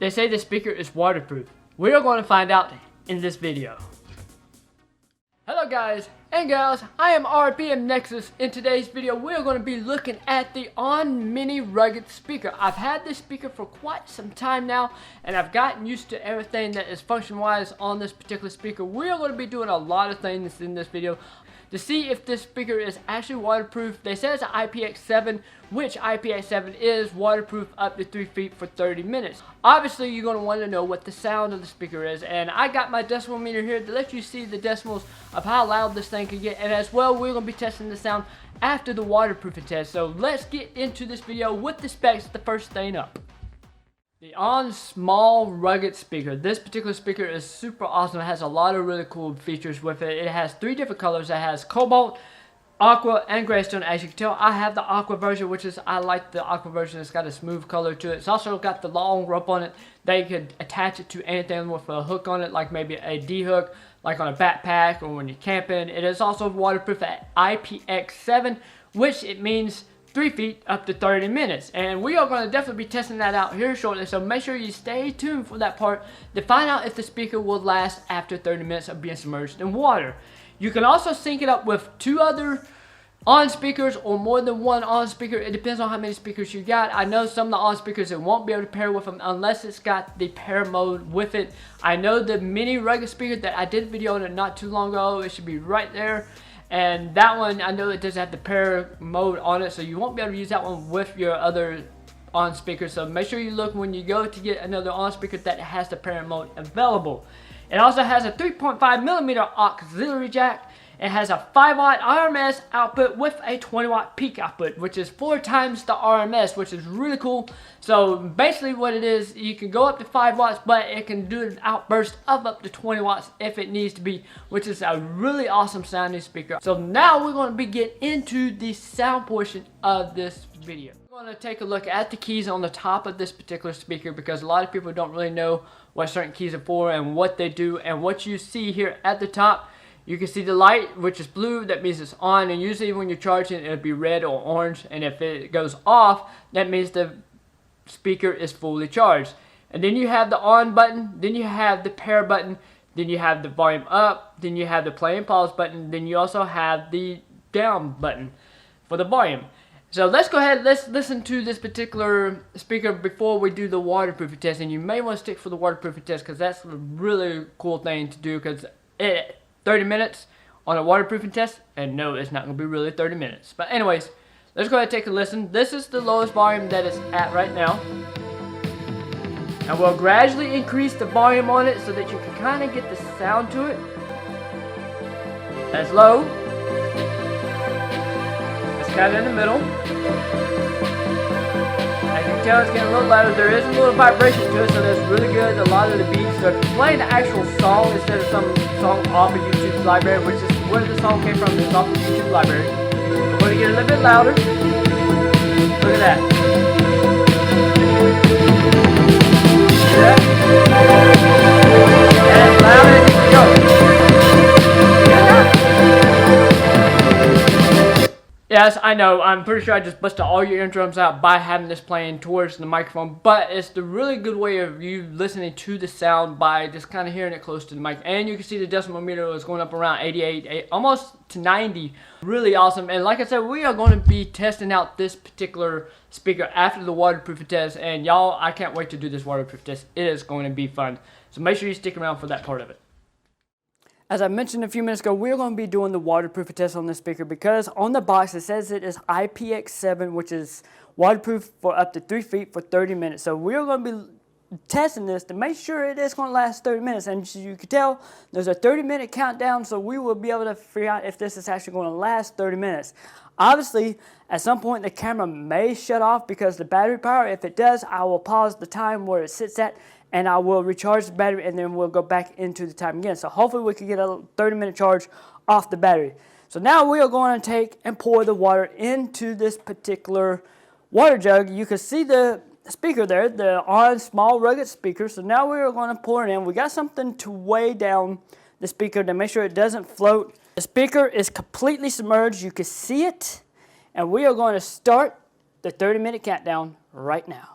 They say the speaker is waterproof. We are going to find out in this video. Hello guys and gals, I am RPM Nexus. In today's video we are going to be looking at the ONN Mini Rugged Speaker. I've had this speaker for quite some time now and I've gotten used to everything that is function wise on this particular speaker. We are going to be doing a lot of things in this video to see if this speaker is actually waterproof. They say it's an IPX7, which IPX7 is waterproof up to 3 feet for 30 minutes. Obviously, you're going to want to know what the sound of the speaker is, and I got my decibel meter here to let you see the decibels of how loud this thing can get, and as well, we're going to be testing the sound after the waterproofing test. So let's get into this video with the specs, the first thing up. The ONN Small Rugged Speaker. This particular speaker is super awesome. It has a lot of really cool features with it. It has 3 different colors. It has cobalt, aqua, and greystone. As you can tell, I have the aqua version, which is, I like the aqua version. It's got a smooth color to it. It's also got the long rope on it. They could attach it to anything with a hook on it, like maybe a D hook, like on a backpack or when you're camping. It is also waterproof at IPX7, which it means 3 feet up to 30 minutes, and we are going to definitely be testing that out here shortly, so make sure you stay tuned for that part to find out if the speaker will last after 30 minutes of being submerged in water. You can also sync it up with 2 other ONN speakers or more than 1 ONN speaker. It depends on how many speakers you got. I know some of the ONN speakers, it won't be able to pair with them unless it's got the pair mode with it. I know the mini rugged speaker that I did a video on it not too long ago, it should be right there. And that one, I know it doesn't have the pair mode on it, so you won't be able to use that one with your other ONN speaker. So make sure you look when you go to get another ONN speaker that has the pair mode available. It also has a 3.5mm auxiliary jack. It has a 5-watt RMS output with a 20-watt peak output, which is 4 times the RMS, which is really cool. So basically what it is, you can go up to 5 watts, but it can do an outburst of up to 20 watts if it needs to be, which is a really awesome sounding speaker. So now we're going to be getting into the sound portion of this video. We're going to take a look at the keys on the top of this particular speaker because a lot of people don't really know what certain keys are for and what they do. And what you see here at the top, you can see the light, which is blue, that means it's on, and usually when you're charging it'll be red or orange, and if it goes off, that means the speaker is fully charged. And then you have the on button, then you have the pair button, then you have the volume up, then you have the play and pause button, then you also have the down button for the volume. So let's go ahead, let's listen to this particular speaker before we do the waterproofing test, and you may want to stick for the waterproofing test because that's a really cool thing to do, because it 30 minutes on a waterproofing test, and no, it's not going to be really 30 minutes. But anyways, let's go ahead and take a listen. This is the lowest volume that it's at right now. And we'll gradually increase the volume on it so that you can kind of get the sound to it. That's low. It's kind of in the middle. As you can tell, it's getting a little louder. There is a little vibration to it, so that's really good. A lot of the beats. So if you're playing the actual song instead of some song off of YouTube's library, which is where the song came from, it's off the YouTube library. We're going to get a little bit louder. Look at that. See that? As loud as it can go. Yes, I know, I'm pretty sure I just busted all your eardrums out by having this playing towards the microphone, but it's the really good way of you listening to the sound by just kind of hearing it close to the mic. And you can see the decibel meter is going up around 88, almost to 90. Really awesome. And like I said, we are going to be testing out this particular speaker after the waterproofing test, and y'all, I can't wait to do this waterproof test. It is going to be fun. So make sure you stick around for that part of it. As I mentioned a few minutes ago, we're going to be doing the waterproofing test on this speaker because on the box it says it is IPX7, which is waterproof for up to 3 feet for 30 minutes. So we're going to be testing this to make sure it is going to last 30 minutes. And as you can tell, there's a 30-minute countdown, so we will be able to figure out if this is actually going to last 30 minutes. Obviously, at some point the camera may shut off because the battery power. If it does, I will pause the time where it sits at, and I will recharge the battery, and then we'll go back into the time again. So hopefully we can get a 30-minute charge off the battery. So now we are going to take and pour the water into this particular water jug. You can see the speaker there, the ONN Small Rugged Speaker. So now we are going to pour it in. We got something to weigh down the speaker to make sure it doesn't float. The speaker is completely submerged. You can see it. And we are going to start the 30-minute countdown right now.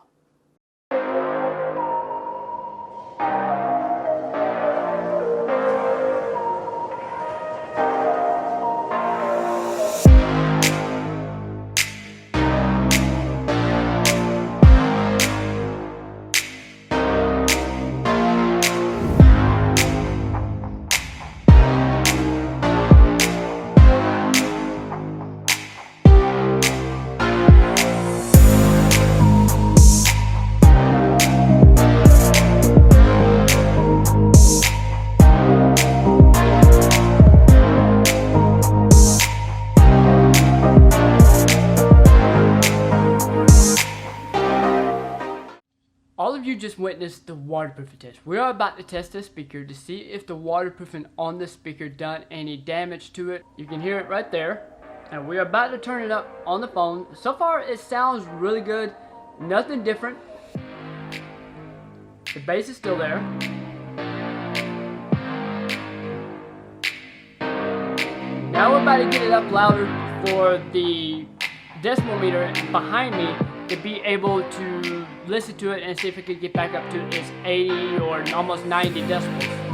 all of you just witnessed the waterproofing test. We are about to test this speaker to see if the waterproofing on this speaker done any damage to it. You can hear it right there. And we are about to turn it up on the phone. So far it sounds really good. Nothing different. The bass is still there. Now we're about to get it up louder for the decibel meter behind me to be able to listen to it and see if it could get back up to its 80 or almost 90 decibels.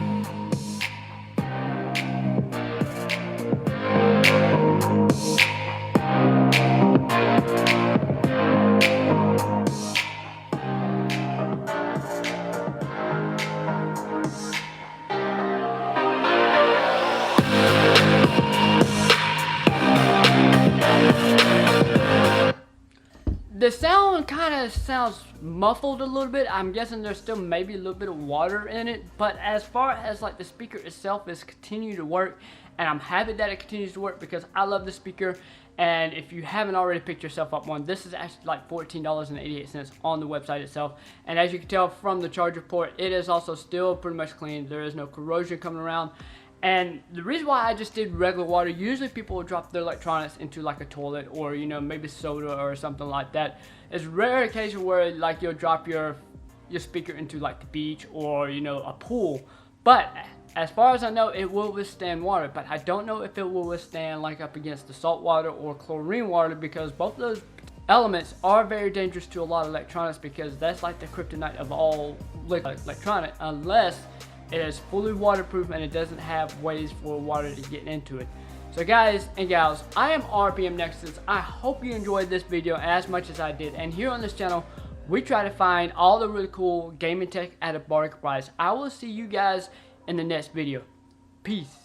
The sound kind of sounds muffled a little bit. I'm guessing there's still maybe a little bit of water in it, but as far as like the speaker itself is continuing to work, and I'm happy that it continues to work because I love the speaker. And if you haven't already picked yourself up one, this is actually like $14.88 on the website itself. And as you can tell from the charger port, it is also still pretty much clean. There is no corrosion coming around. And the reason why I just did regular water, usually people will drop their electronics into like a toilet or, you know, maybe soda or something like that. It's rare occasion where like you'll drop your speaker into like the beach or, you know, a pool. But as far as I know, it will withstand water, but I don't know if it will withstand like up against the salt water or chlorine water, because both of those elements are very dangerous to a lot of electronics, because that's like the kryptonite of all electronic, unless it is fully waterproof and it doesn't have ways for water to get into it. So guys and gals, I am RPM Nexus. I hope you enjoyed this video as much as I did. And here on this channel, we try to find all the really cool gaming tech at a bargain price. I will see you guys in the next video. Peace.